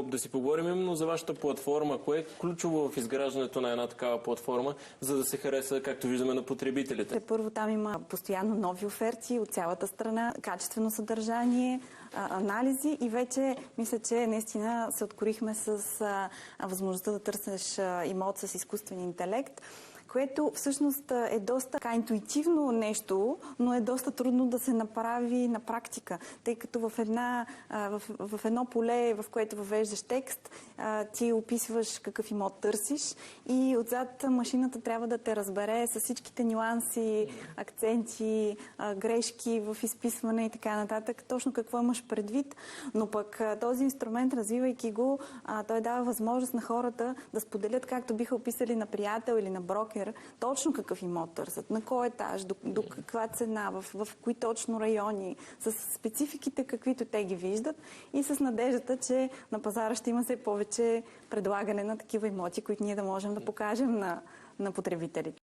да си поговорим именно за вашата платформа. Кое е ключово в изграждането на една такава платформа, за да се хареса, както виждаме, на потребителите? Първо, там има постоянно нови оферти от цялата страна, качествено съдържание, анализи и вече мисля, че наистина се откорихме с възможността да търсиш имот с изкуствен интелект, което всъщност е доста интуитивно нещо, но е доста трудно да се направи на практика, тъй като в едно поле, в което въвеждаш текст, ти описваш какъв имот търсиш и отзад машината трябва да те разбере с всичките нюанси, акценти, грешки в изписване и така нататък, точно какво имаш предвид, но пък този инструмент, развивайки го, той дава възможност на хората да споделят както биха описали на приятел или на брокер, точно какъв имот търсят, на кой етаж, до каква цена, в кои точно райони, с спецификите, каквито те ги виждат и с надеждата, че на пазара ще има все повече предлагане на такива имоти, които ние да можем да покажем на потребителите.